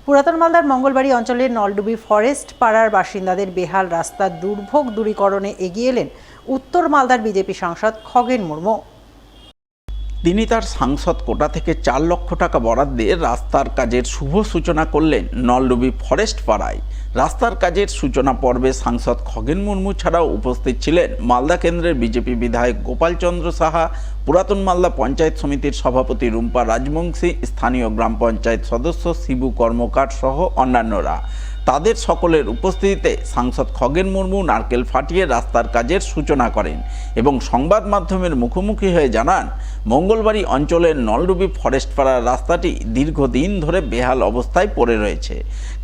পুরাতন মালদার মঙ্গলবাড়ি অঞ্চলের নলডুবি ফরেস্ট পাড়ার বাসিন্দাদের বেহাল রাস্তার দুর্ভোগ দূরীকরণে এগিয়ে এলেন উত্তর মালদার বিজেপি সাংসদ খগেন মুর্মু। তিনি তার সাংসদ কোটা থেকে 4 লক্ষ টাকা বরাদ্দ দিয়ে রাস্তার কাজের শুভ সূচনা করলেন নলডুবি ফরেস্ট পাড়ায়। রাস্তার কাজের সূচনা পর্বে সাংসদ খগেন মুর্মু ছাড়াও উপস্থিত ছিলেন মালদা কেন্দ্রের বিজেপি বিধায়ক গোপাল চন্দ্র সাহা, পুরাতন মালদা পঞ্চায়েত সমিতির সভাপতি রুম্পা রাজবংশী, স্থানীয় গ্রাম পঞ্চায়েত সদস্য শিবু কর্মকার সহ অন্যান্যরা। তাদের সকলের উপস্থিতিতে সাংসদ খগেন মুর্মু নারকেল ফাটিয়ে রাস্তার কাজের সূচনা করেন এবং সংবাদ মাধ্যমের মুখোমুখি হয়ে জানান, মঙ্গলবাড়ি অঞ্চলের নলডুবি ফরেস্ট পাড়ার রাস্তাটি দীর্ঘদিন ধরে বেহাল অবস্থায় পড়ে রয়েছে।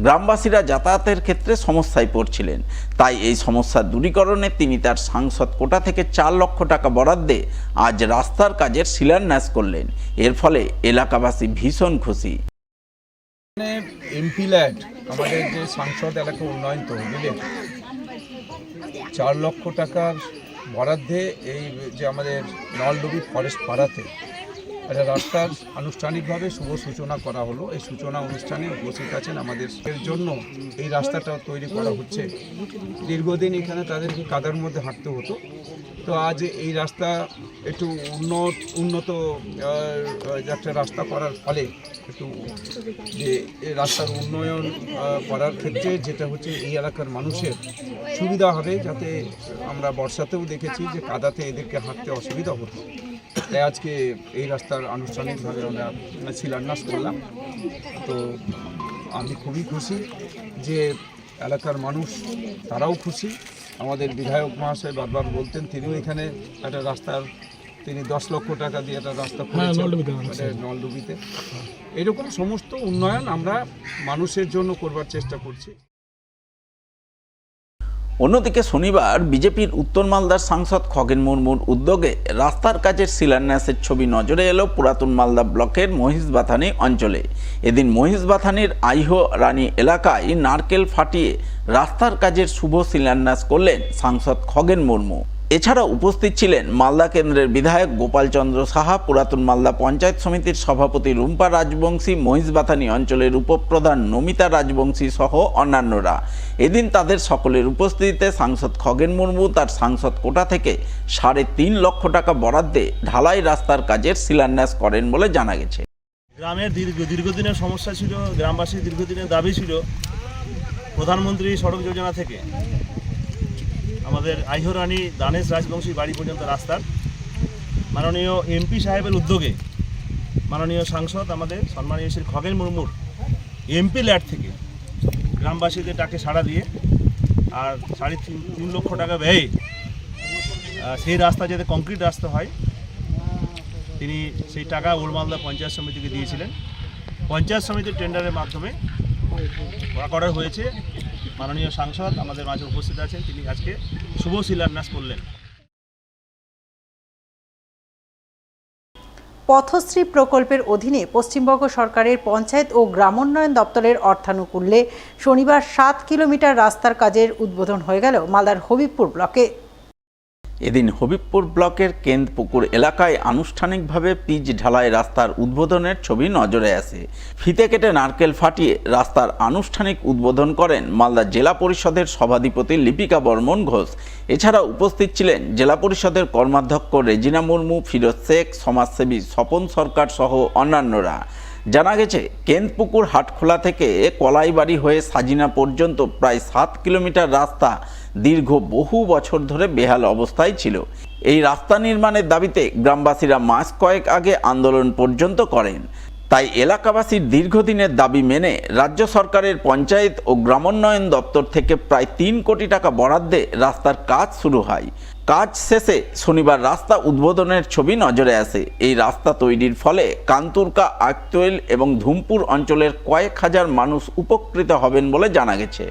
গ্রামবাসীরা যাতায়াতের ক্ষেত্রে সমস্যায় পড়ছিলেন, তাই এই সমস্যা দূরীকরণে তিনি তার সাংসদ কোটা থেকে 4 লক্ষ টাকা বরাদ্দে আজ রাস্তার কাজের শিলান্যাস করলেন। এর ফলে এলাকাবাসী ভীষণ খুশি। এমপি ল্যাড আমাদের যে সাংসদ এলাকা উন্নয়ন তহবিলের 4 লক্ষ টাকার বরাদ্দে এই যে আমাদের নলডুবি ফরেস্ট পাড়াতে একটা রাস্তার আনুষ্ঠানিকভাবে শুভ সূচনা করা হলো। এই সূচনা অনুষ্ঠানে উপস্থিত আছেন আমাদের জন্য এই রাস্তাটা তৈরি করা হচ্ছে। দীর্ঘদিন এখানে তাদেরকে কাদার মধ্যে হাঁটতে হতো, তো আজ এই রাস্তা একটু উন্নত একটা রাস্তা করার ফলে একটু যে রাস্তার উন্নয়ন করার ক্ষেত্রে যেটা হচ্ছে এই এলাকার মানুষের সুবিধা হবে, যাতে আমরা বর্ষাতেও দেখেছি যে কাদাতে এদেরকে হাঁটতে অসুবিধা হতো। তাই আজকে এই রাস্তার আনুষ্ঠানিকভাবে আমরা শিলান্যাস করলাম। তো আমি খুবই খুশি যে এলাকার মানুষ তারাও খুশি। আমাদের বিধায়ক মহাশয় বারবার বলতেন, তিনিও এখানে একটা রাস্তার তিনি 10 লক্ষ টাকা দিয়ে একটা রাস্তা করেছেন নলডুবিতে। এরকম সমস্ত উন্নয়ন আমরা মানুষের জন্য করবার চেষ্টা করছি। অন্যদিকে শনিবার বিজেপির উত্তর মালদার সাংসদ খগেন মুর্মুর উদ্যোগে রাস্তার কাজের শিলান্যাসের ছবি নজরে এলো পুরাতন মালদা ব্লকের মহিষবাথানি অঞ্চলে। এদিন মহিষবাথানির আইহো রানী এলাকায় নারকেল ফাটিয়ে রাস্তার কাজের শুভ শিলান্যাস করলেন সাংসদ খগেন মুর্মু। এছাড়া উপস্থিত ছিলেন মালদা কেন্দ্রের বিধায়ক গোপাল চন্দ্র সাহা, পুরাতন মালদা পঞ্চায়েত সমিতির সভাপতি রুম্পা রাজবংশী, মহিষবাথানি অঞ্চলের উপপ্রধান নমিতা রাজবংশী সহ অন্যান্যরা। এদিন তাদের সকলের উপস্থিতিতে সাংসদ খগেন মুর্মু তার সাংসদ কোটা থেকে 3.5 লক্ষ টাকা বরাদ্দে ঢালাই রাস্তার কাজের শিলান্যাস করেন বলে জানা গেছে। গ্রামের দীর্ঘদিনের সমস্যা ছিল, গ্রামবাসীর দীর্ঘদিনের দাবি ছিল প্রধানমন্ত্রী সড়ক যোজনা থেকে আমাদের আইহো রানী দানেশ রাজবংশী বাড়ি পর্যন্ত রাস্তার মাননীয় এমপি সাহেবের উদ্যোগে মাননীয় সাংসদ আমাদের সম্মানীয় শ্রী খগেন মুর্মুর এমপি ল্যাড থেকে গ্রামবাসীদের ডাকে সাড়া দিয়ে আর 3.5 লক্ষ টাকা ব্যয়ে সেই রাস্তা যাতে কংক্রিট রাস্তা হয়, তিনি সেই টাকা ওল্ড মালদা পঞ্চায়েত সমিতিকে দিয়েছিলেন। পঞ্চায়েত সমিতির টেন্ডারের মাধ্যমে করা হয়েছে। মাননীয় সাংসদ আমাদের মাঝে উপস্থিত আছেন, তিনি আজকে শুভ শিলান্যাস করলেন। পথশ্রী প্রকল্পের অধীনে পশ্চিমবঙ্গ সরকারের পঞ্চায়েত ও গ্রামোন্নয়ন দপ্তরের অর্থানুকূল্যে শনিবার 7 কিলোমিটার রাস্তার কাজের উদ্বোধন হয়ে গেল মালদার হবিবপুর ব্লকে। এদিন হবিবপুর ব্লকের কেন্দ্রপুকুর এলাকায় আনুষ্ঠানিকভাবে পিচ ঢালাই রাস্তার উদ্বোধনের ছবি নজরে আসে। ফিতে কেটে নারকেল ফাটিয়ে রাস্তার আনুষ্ঠানিক উদ্বোধন করেন মালদা জেলা পরিষদের সভাধিপতি লিপিকা বর্মন ঘোষ। এছাড়া উপস্থিত ছিলেন জেলা পরিষদের কর্মাধ্যক্ষ রেজিনা মুর্মু, ফিরোজ শেখ, সমাজসেবী স্বপন সরকার সহ অন্যান্যরা। জানা গেছে, কেন্দ্রপুকুর হাটখোলা থেকে কলাইবাড়ি হয়ে সাজিনা পর্যন্ত প্রায় 7 কিলোমিটার রাস্তা দীর্ঘ বহু বছর ধরে বেহাল অবস্থায় ছিল। এই রাস্তা নির্মাণের দাবিতে গ্রামবাসীরা মাস কয়েক আগে আন্দোলন পর্যন্ত করেন। তাই এলাকাবাসীর দীর্ঘদিনের দাবি মেনে রাজ্য সরকারের পঞ্চায়েত ও গ্রামোন্নয়ন দপ্তর থেকে প্রায় 3 কোটি টাকা বরাদ্দে রাস্তার কাজ শুরু হয়। কাজ শেষে শনিবার রাস্তা উদ্বোধনের ছবি নজরে আসে। এই রাস্তা তৈরির ফলে কান্তুরকা, আক্তোয়েল এবং ধুমপুর অঞ্চলের কয়েক হাজার মানুষ উপকৃত হবেন বলে জানা গেছে।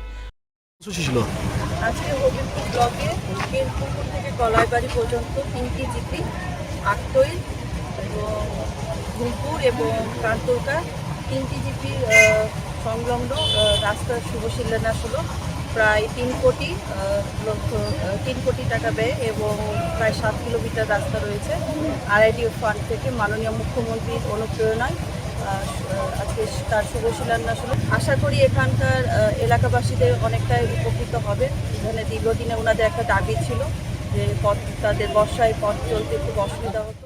আজকে হবিবপুর ব্লকে কেন্দ্রপুকুর থেকে কলাইবাড়ি পর্যন্ত 3টি জিপি, আক্তোয়েল এবং ধুমপুর এবং কান্তুরকা 3টি জিপির সংলগ্ন রাস্তার শুভ শিলান্যাস হলো। প্রায় 3 কোটি টাকা ব্যয় এবং প্রায় 7 কিলোমিটার রাস্তা রয়েছে। RIDF ফান্ড থেকে মাননীয় মুখ্যমন্ত্রীর অনুপ্রেরণায় আজকে তার শুভ শিলান্যাস হলো। আশা করি এখানকার এলাকাবাসীদের অনেকটাই উপকৃত হবে। এখানে দীর্ঘদিনে ওনাদের একটা দাবি ছিল যে তাদের বর্ষায় পথ চলতে খুব অসুবিধা হতো।